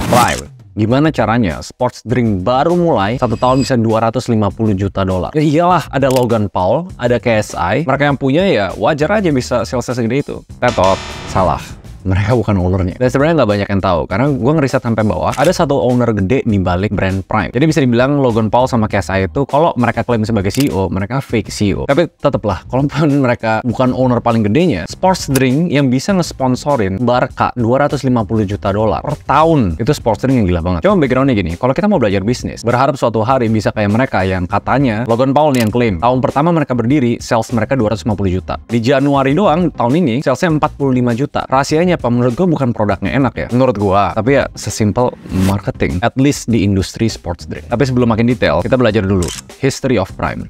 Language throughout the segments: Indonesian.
Prime. Gimana caranya sports drink baru mulai 1 tahun bisa 250 juta dolar? Ya iyalah, ada Logan Paul, ada KSI, mereka yang punya ya wajar aja bisa sales segede itu. Tetot, salah. Mereka bukan ownernya. Dan sebenarnya nggak banyak yang tahu, karena gue ngeriset sampai bawah, ada satu owner gede di balik brand Prime. Jadi bisa dibilang Logan Paul sama KSI itu, kalau mereka klaim sebagai CEO, mereka fake CEO. Tapi tetaplah, kalaupun mereka bukan owner paling gedenya, sports drink yang bisa ngesponsorin Barca 250 juta dolar per tahun, itu sports drink yang gila banget. Cuma backgroundnya gini, kalau kita mau belajar bisnis, berharap suatu hari bisa kayak mereka yang katanya, Logan Paul nih yang klaim, tahun pertama mereka berdiri, sales mereka 250 juta. Di Januari doang, tahun ini, salesnya 45 juta. Rahasianya apa? Menurut gue bukan produknya enak ya, menurut gue, tapi ya sesimpel marketing, at least di industri sports drink. Tapi sebelum makin detail, kita belajar dulu history of Prime.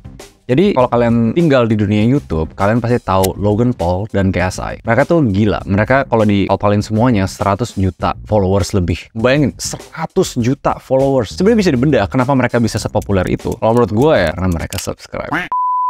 Jadi kalau kalian tinggal di dunia YouTube, kalian pasti tahu Logan Paul dan KSI. Mereka tuh gila. Mereka kalau ditotalin semuanya 100 juta followers lebih. Bayangin 100 juta followers. Sebenarnya bisa dibedah kenapa mereka bisa sepopuler itu. Kalau menurut gue ya karena mereka subscribe.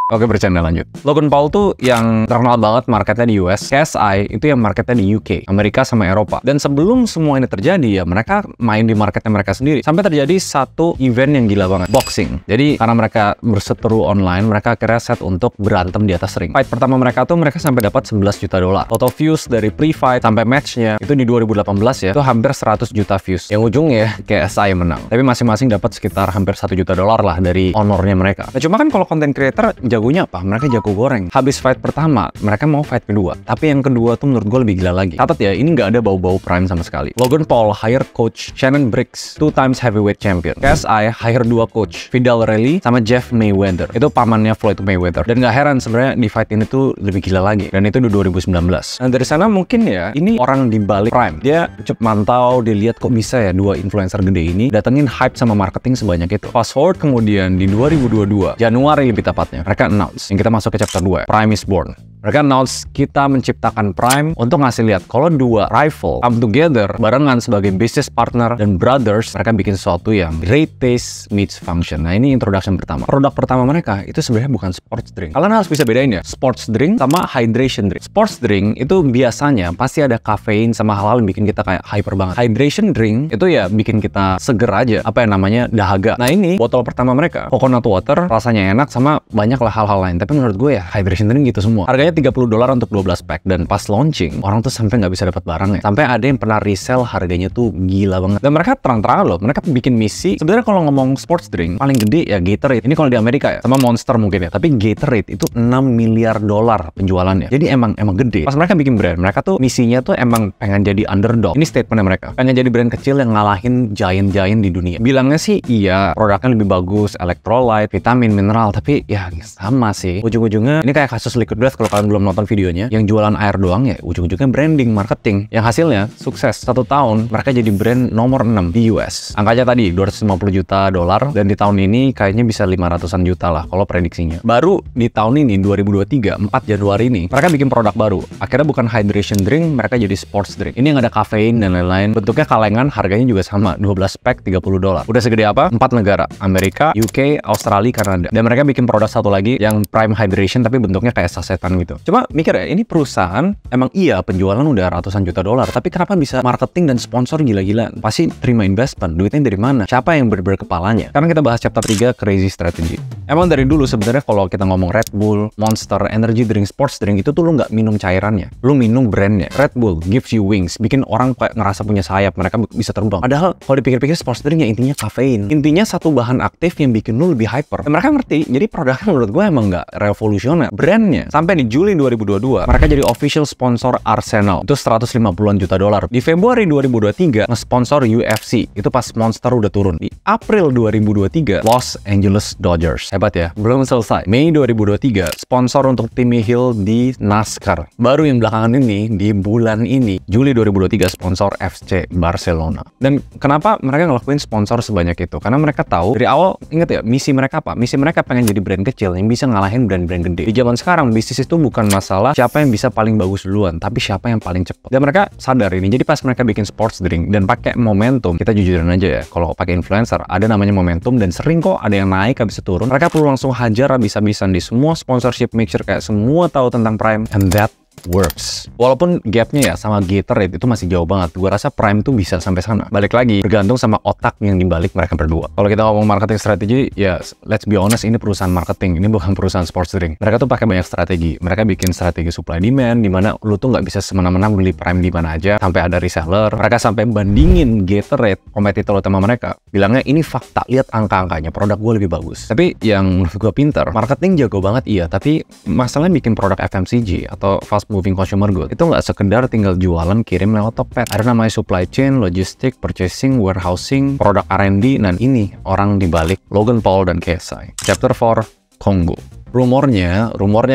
Oke, bercanda lanjut. Logan Paul tuh yang terkenal banget marketnya di US. KSI itu yang marketnya di UK, Amerika sama Eropa. Dan sebelum semua ini terjadi ya, mereka main di marketnya mereka sendiri. Sampai terjadi satu event yang gila banget, boxing. Jadi karena mereka berseteru online, mereka akhirnya set untuk berantem di atas ring. Fight pertama mereka tuh mereka sampai dapat 11 juta dolar. Total views dari pre-fight sampai matchnya itu di 2018 ya, itu hampir 100 juta views. Yang ujungnya KSI yang menang. Tapi masing-masing dapat sekitar hampir 1 juta dolar lah dari ownernya mereka. Nah, cuma kan kalau content creator jagonya apa? Mereka jago goreng. Habis fight pertama, mereka mau fight kedua. Tapi yang kedua tuh menurut gue lebih gila lagi. Catat ya, ini nggak ada bau-bau Prime sama sekali. Logan Paul hire coach Shannon Briggs, 2 times heavyweight champion. KSI hire 2 coach, Vidal Riley sama Jeff Mayweather. Itu pamannya Floyd Mayweather. Dan nggak heran sebenarnya di fight ini tuh lebih gila lagi. Dan itu di 2019. Nah dari sana mungkin ya, ini orang di balik Prime. Dia cep mantau, dia lihat kok bisa ya 2 influencer gede ini datengin hype sama marketing sebanyak itu. Fast forward kemudian di 2022, Januari lebih tepatnya, mereka announce yang kita masuk ke chapter 2, Prime is born. Mereka announce kita menciptakan Prime untuk ngasih lihat kalau 2 rival come together barengan sebagai business partner dan brothers, mereka bikin sesuatu yang great taste meets function. Nah ini introduction pertama. Produk pertama mereka itu sebenarnya bukan sports drink. Kalian harus bisa bedain ya, sports drink sama hydration drink. Sports drink itu biasanya pasti ada kafein sama hal-hal yang bikin kita kayak hyper banget. Hydration drink itu ya bikin kita seger aja, apa yang namanya dahaga. Nah ini botol pertama mereka, coconut water, rasanya enak sama banyak lah hal-hal lain. Tapi menurut gue ya hydration drink gitu semua. Harganya $30 untuk 12 pack, dan pas launching orang tuh sampai nggak bisa dapat barangnya. Sampai ada yang pernah resell harganya tuh gila banget. Dan mereka terang-terangan loh, mereka bikin misi. Sebenarnya kalau ngomong sports drink paling gede ya Gatorade. Ini kalau di Amerika ya, sama Monster mungkin ya. Tapi Gatorade itu 6 miliar dolar penjualannya. Jadi emang gede. Pas mereka bikin brand, mereka tuh misinya tuh emang pengen jadi underdog. Ini statementnya mereka. Pengen jadi brand kecil yang ngalahin giant-giant di dunia. Bilangnya sih iya, produknya lebih bagus, electrolyte, vitamin, mineral, tapi ya sama sih. Ujung-ujungnya ini kayak kasus Liquid Death kalau kalian belum nonton videonya, yang jualan air doang ya ujung-ujungnya branding, marketing, yang hasilnya sukses. 1 tahun mereka jadi brand nomor 6 di US. Angkanya tadi 250 juta dolar, dan di tahun ini kayaknya bisa 500-an juta lah kalau prediksinya. Baru di tahun ini 2023 4 Januari ini mereka bikin produk baru. Akhirnya bukan hydration drink, mereka jadi sports drink. Ini yang ada kafein dan lain-lain. Bentuknya kalengan, harganya juga sama, 12 pack $30. Udah segede apa? 4 negara, Amerika, UK, Australia, Kanada. Dan mereka bikin produk satu lagi yang Prime Hydration tapi bentuknya kayak sasetan gitu. Cuma mikir ya, ini perusahaan emang iya penjualan udah ratusan juta dolar, tapi kenapa bisa marketing dan sponsor gila-gilaan? Pasti terima investment, duitnya dari mana? Siapa yang berkepalanya? Sekarang kita bahas chapter 3, Crazy Strategy. Emang dari dulu sebenarnya kalau kita ngomong Red Bull, Monster, energy drink, sports drink, itu tuh lu nggak minum cairannya, lu minum brandnya. Red Bull gives you wings, bikin orang kayak ngerasa punya sayap, mereka bisa terbang. Padahal kalau dipikir-pikir sports drink ya intinya kafein. Intinya satu bahan aktif yang bikin lu lebih hyper. Dan mereka ngerti, jadi produknya menurut gue emang nggak revolusioner. Brandnya sampai di Juli 2022 mereka jadi official sponsor Arsenal, itu 150-an juta dolar. Di Februari 2023 nge-sponsor UFC, itu pas Monster udah turun. Di April 2023 Los Angeles Dodgers. Hebat ya, belum selesai. Mei 2023 sponsor untuk Timmy Hill di NASCAR. Baru yang belakangan ini di bulan ini Juli 2023 sponsor FC Barcelona. Dan kenapa mereka ngelakuin sponsor sebanyak itu? Karena mereka tahu dari awal, inget ya, misi mereka apa? Misi mereka pengen jadi brand kecil yang bisa ngalahin brand-brand gede. Di zaman sekarang bisnis itu bukan masalah siapa yang bisa paling bagus duluan, tapi siapa yang paling cepat. Dan mereka sadar ini. Jadi pas mereka bikin sports drink dan pakai momentum, kita jujuran aja ya, kalau pakai influencer ada namanya momentum, dan sering kok ada yang naik habis itu turun. Mereka perlu langsung hajar habis-habisan di semua sponsorship, make sure kayak semua tahu tentang Prime, and that works. Walaupun gapnya ya sama Gatorade itu masih jauh banget. Gue rasa Prime tuh bisa sampai sana. Balik lagi, bergantung sama otak yang dibalik mereka berdua. Kalau kita ngomong marketing strategi, ya let's be honest, ini perusahaan marketing, ini bukan perusahaan sports drink. Mereka tuh pakai banyak strategi. Mereka bikin strategi supply demand, dimana lu tuh nggak bisa semena-mena beli Prime di mana aja, sampai ada reseller. Mereka sampai bandingin Gatorade, kompetitor utama mereka. Bilangnya ini fakta, lihat angka-angkanya, produk gue lebih bagus. Tapi yang menurut gue pinter, marketing jago banget iya, tapi masalahnya bikin produk FMCG atau fast moving consumer good itu nggak sekedar tinggal jualan kirim lewat Tokped. Ada namanya supply chain, logistik, purchasing, warehousing, produk R&D, dan ini orang dibalik Logan Paul dan KSI. Chapter 4, Kongo. Rumornya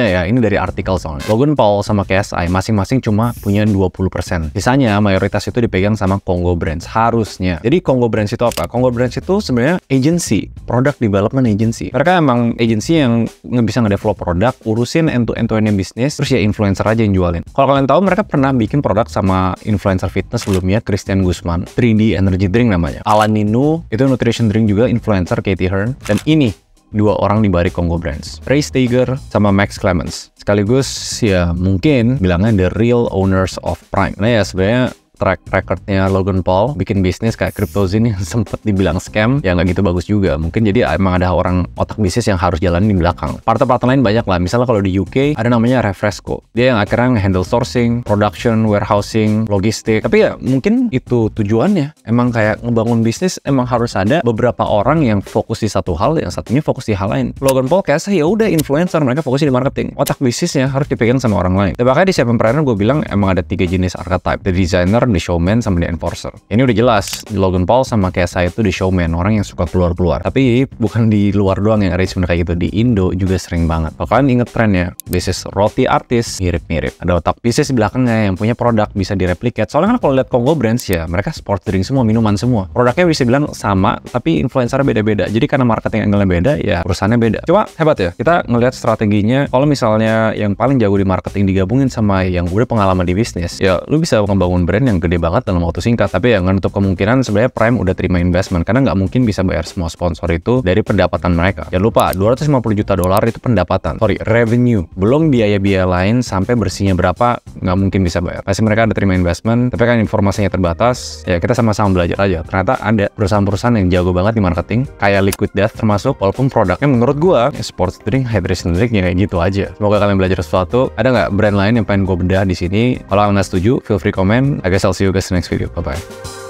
ya, ini dari artikel soalnya. Logan Paul sama KSI masing-masing cuma punya 20%. Sisanya mayoritas itu dipegang sama Kongo Brands harusnya. Jadi Kongo Brands itu apa? Kongo Brands itu sebenarnya agency, product development agency. Mereka emang agency yang bisa ngedevelop produk, urusin end-to-end bisnis, terus ya influencer aja yang jualin. Kalau kalian tahu, mereka pernah bikin produk sama influencer fitness sebelumnya, Christian Guzman, 3D Energy Drink namanya. Alan Ninu, itu nutrition drink juga, influencer Katie Hearn. Dan ini dua orang di balik Kongo Brands, Ray Steiger sama Max Clemens. Sekaligus ya mungkin bilangnya the real owners of Prime. Nah ya sebenarnya track recordnya Logan Paul bikin bisnis kayak CryptoZine yang sempet dibilang scam, ya nggak gitu bagus juga. Mungkin jadi emang ada orang otak bisnis yang harus jalan di belakang. Partner-partner lain banyak lah. Misalnya kalau di UK ada namanya Refresco. Dia yang akhirnya handle sourcing, production, warehousing, logistik. Tapi ya mungkin itu tujuannya. Emang kayak ngebangun bisnis emang harus ada beberapa orang yang fokus di satu hal, yang satunya fokus di hal lain. Logan Paul kayak ya udah influencer, mereka fokusnya di marketing. Otak bisnisnya harus dipegang sama orang lain. Dan makanya di Seven Planner gue bilang emang ada 3 jenis archetype. The designer, the showman, sama the enforcer. Ini udah jelas, Logan Paul sama KSI itu the showman, orang yang suka keluar-keluar. Tapi bukan di luar doang yang arrangement kayak gitu, di Indo juga sering banget. Kalau kalian inget trennya, bisnis roti artis mirip-mirip. Ada otak bisnis di belakangnya yang punya produk bisa direplikat. Soalnya kan kalau lihat Kongo Brands ya, mereka sports drink semua, minuman semua. Produknya bisa bilang sama, tapi influencernya beda-beda. Jadi karena marketing angle-nya beda, ya perusahaannya beda. Cuma hebat ya, kita ngelihat strateginya. Kalau misalnya yang paling jago di marketing digabungin sama yang udah pengalaman di bisnis, ya lu bisa membangun brand yang gede banget dalam waktu singkat. Tapi ya nggak nutup kemungkinan sebenarnya Prime udah terima investment, karena nggak mungkin bisa bayar semua sponsor itu dari pendapatan mereka. Jangan lupa, $250 juta itu pendapatan. Revenue. Belum biaya-biaya lain sampai bersihnya berapa, nggak mungkin bisa bayar. Pasti mereka ada terima investment, tapi kan informasinya terbatas. Ya kita sama-sama belajar aja. Ternyata ada perusahaan-perusahaan yang jago banget di marketing, kayak Liquid Death termasuk, walaupun produknya menurut gua ya sports drink, hydration drink ya kayak gitu aja. Semoga kalian belajar sesuatu. Ada nggak brand lain yang pengen gue bedah di sini? Kalau kalian nggak setuju, feel free comment. I guess I'll see you guys in the next video. Bye-bye.